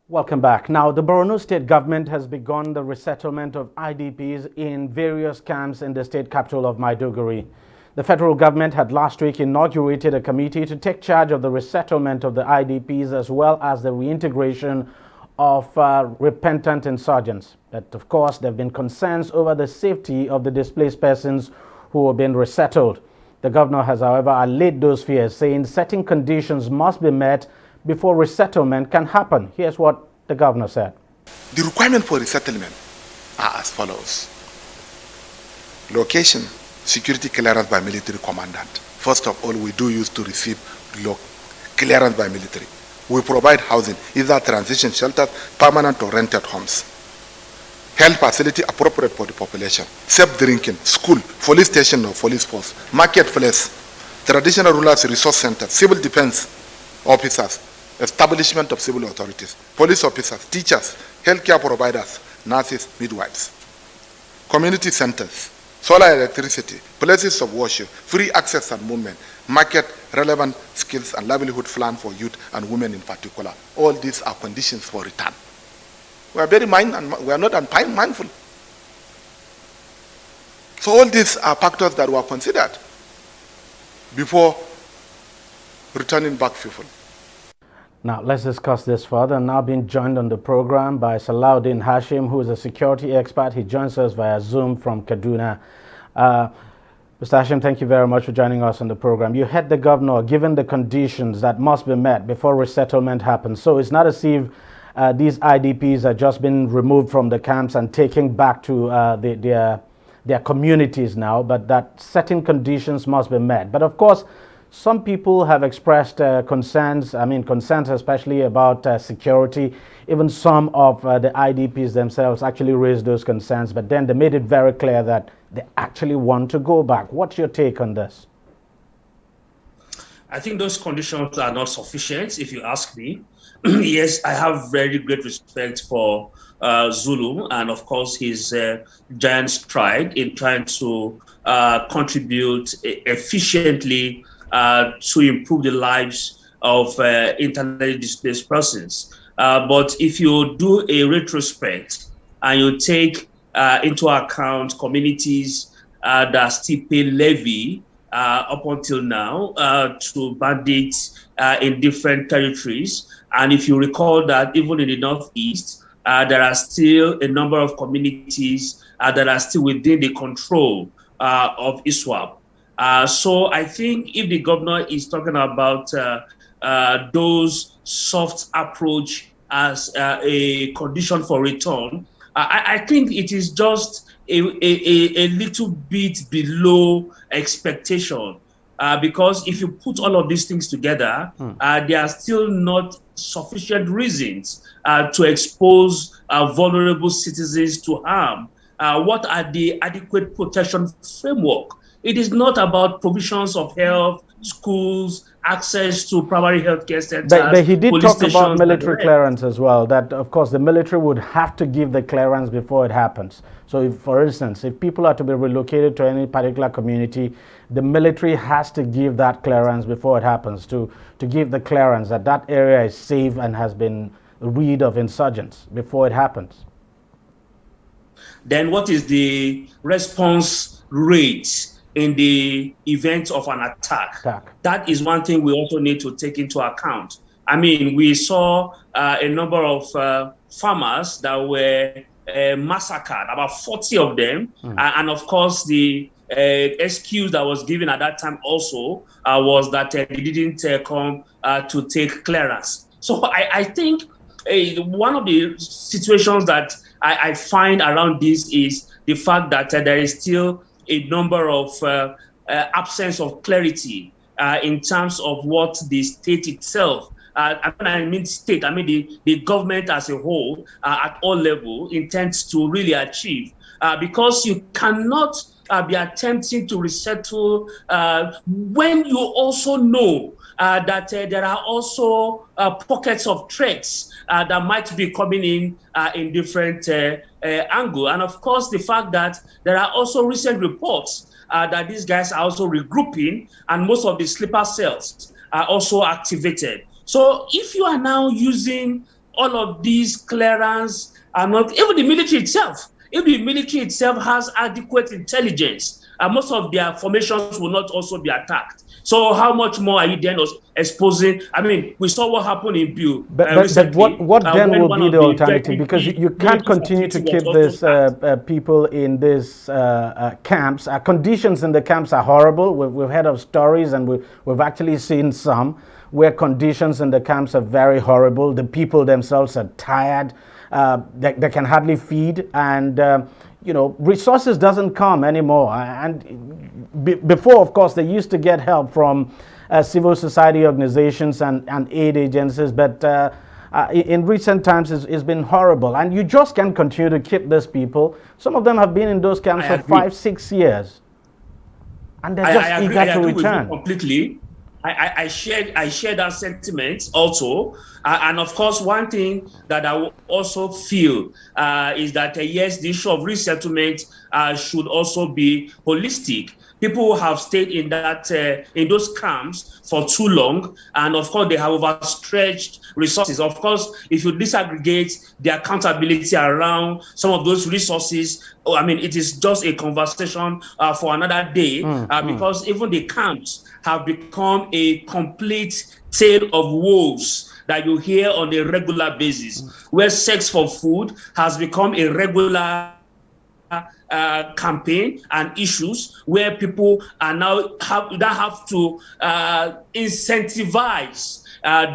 Welcome back. Now, the Borno state government has begun the resettlement of IDPs in various camps in the state capital of Maiduguri. The federal government had last week inaugurated a committee to take charge of the resettlement of the IDPs as well as the reintegration of repentant insurgents. But of course, there have been concerns over the safety of the displaced persons who have been resettled. The governor has, however, allayed those fears, saying certain conditions must be met before resettlement can happen. Here's what the governor said. The requirements for resettlement are as follows. Location, security clearance by military commandant. First of all, we do use to receive clearance by military. We provide housing, either transition shelters, permanent or rented homes. Health facility appropriate for the population. Safe drinking, school, police station or police force, marketplace, traditional rulers resource center, civil defense officers, establishment of civil authorities, police officers, teachers, healthcare providers, nurses, midwives, community centers, solar electricity, places of worship, free access and movement, market relevant skills and livelihood plan for youth and women in particular. All these are conditions for return. We are very we are not mindful. So all these are factors that were considered before returning back people. Now, let's discuss this further. Now being joined on the program by Salawudeen Hashim, who is a security expert. He joins us via Zoom from Kaduna. Mr. Hashim, thank you very much for joining us on the program. You heard the governor, given the conditions that must be met before resettlement happens. So it's not as if these IDPs are just been removed from the camps and taken back to their communities now, but that certain conditions must be met. But of course, some people have expressed concerns especially about security. Even some of the IDPs themselves actually raised those concerns, but then they made it very clear that they actually want to go back. What's your take on this? I think those conditions are not sufficient, if you ask me. Yes, I have very great respect for Zulu and, of course, his giant stride in trying to contribute efficiently to improve the lives of internally displaced persons. But if you do a retrospect and you take into account communities that still pay levy up until now to bandits in different territories, and if you recall that even in the Northeast, there are still a number of communities that are still within the control of ISWAP. So I think if the governor is talking about those soft approach as a condition for return, I think it is just a little bit below expectation. Because if you put all of these things together, there are still not sufficient reasons to expose vulnerable citizens to harm. What are the adequate protection framework? It is not about provisions of health, schools, access to primary health care centers. But he did talk about military clearance as well, that of course the military would have to give the clearance before it happens. So if, for instance, if people are to be relocated to any particular community, the military has to give that clearance before it happens, to give the clearance that that area is safe and has been rid of insurgents before it happens. Then what is the response rate in the event of an attack? That is one thing we also need to take into account. I mean, we saw a number of farmers that were massacred, about 40 of them. And of course, the excuse that was given at that time also was that they didn't come to take clearance. So I think one of the situations that I find around this is the fact that there is still a number of absence of clarity in terms of what the state itself, when I mean state, I mean the government as a whole at all levels intends to really achieve. Because you cannot be attempting to resettle when you also know that there are also pockets of threats that might be coming in different angle. And of course, the fact that there are also recent reports that these guys are also regrouping and most of the sleeper cells are also activated. So if you are now using all of these clearance are not, even the military itself, if the military itself has adequate intelligence, most of their formations will not also be attacked. So how much more are you then exposing? I mean, we saw what happened in Bill recently. But what then when will one be of the the alternative? Because you can't continue to keep these people in these camps. Conditions in the camps are horrible. We've heard of stories, and we've actually seen some where conditions in the camps are very horrible. The people themselves are tired. They can hardly feed, and you know, resources doesn't come anymore. And before, of course, they used to get help from civil society organizations and aid agencies, but in recent times it's been horrible. And you just can't continue to keep these people. Some of them have been in those camps for 5-6 years, and they're just eager to return. Completely. I share that sentiment also, and of course, one thing that I also feel is that yes, the issue of resettlement should also be holistic. People have stayed in that in those camps for too long, and of course, they have overstretched resources. Of course, if you disaggregate the accountability around some of those resources, I mean, it is just a conversation for another day, because even the camps have become a complete tale of woes that you hear on a regular basis, where sex for food has become a regular campaign and issues where people are now have to incentivize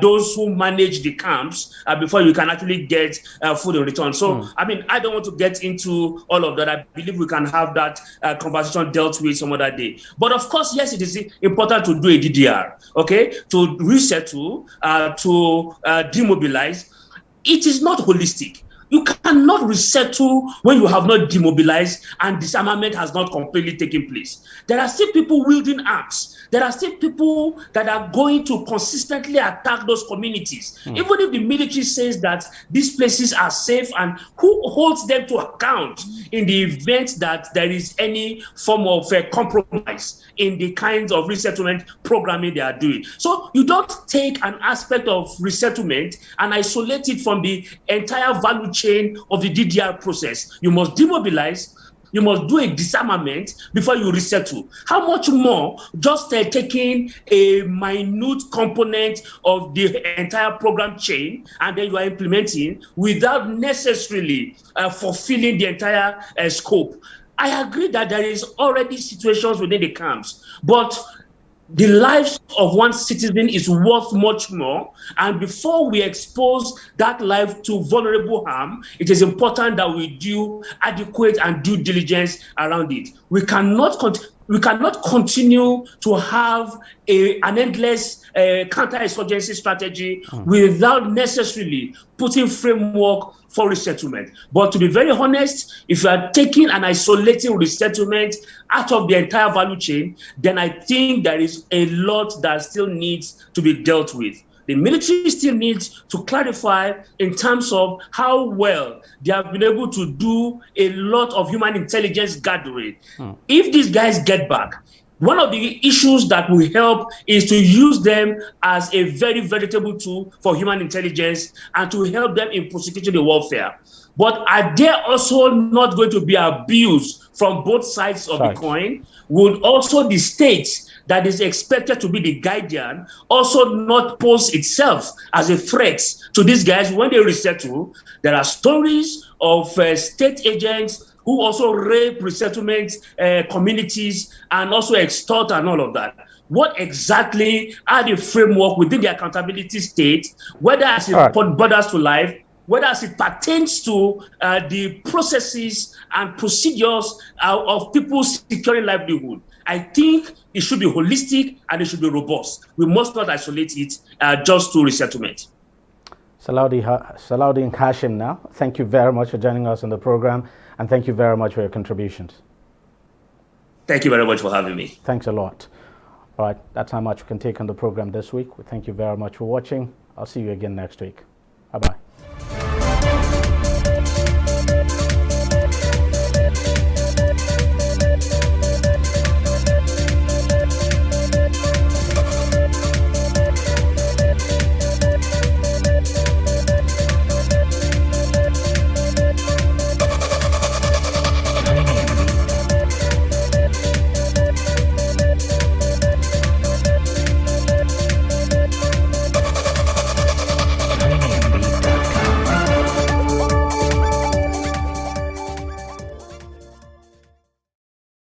those who manage the camps before you can actually get food in return. So, I mean, I don't want to get into all of that. I believe we can have that conversation dealt with some other day. But of course, yes, it is important to do a DDR, okay, to resettle, to demobilize. It is not holistic. You cannot resettle when you have not demobilized and disarmament has not completely taken place. There are still people wielding arms. There are still people that are going to consistently attack those communities. Even if the military says that these places are safe, and who holds them to account in the event that there is any form of compromise in the kinds of resettlement programming they are doing. So you don't take an aspect of resettlement and isolate it from the entire value chain of the DDR process. You must demobilize. You must do a disarmament before you resettle. How much more just taking a minute component of the entire program chain and then you are implementing without necessarily fulfilling the entire scope? I agree that there is already situations within the camps, but the lives of one citizen is worth much more. And before we expose that life to vulnerable harm, it is important that we do adequate and due diligence around it. We cannot continue to have an endless counter-insurgency strategy without necessarily putting framework for resettlement. But to be very honest, if you are taking and isolating resettlement out of the entire value chain, then I think there is a lot that still needs to be dealt with. The military still needs to clarify in terms of how well they have been able to do a lot of human intelligence gathering. If these guys get back, one of the issues that will help is to use them as a very veritable tool for human intelligence and to help them in prosecuting the warfare. But are they also not going to be abused from both sides of the coin? Would also the state that is expected to be the guardian also not pose itself as a threat to these guys when they resettle? There are stories of state agents who also rape resettlement communities and also extort and all of that. What exactly are the framework within the accountability state, whether as it borders to life, whether as it pertains to the processes and procedures of people securing livelihood? I think it should be holistic and it should be robust. We must not isolate it just to resettlement. Salawudeen Hashim now, thank you very much for joining us on the program, and thank you very much for your contributions. Thank you very much for having me. Thanks a lot. All right, that's how much we can take on the program this week. We thank you very much for watching. I'll see you again next week. Bye-bye.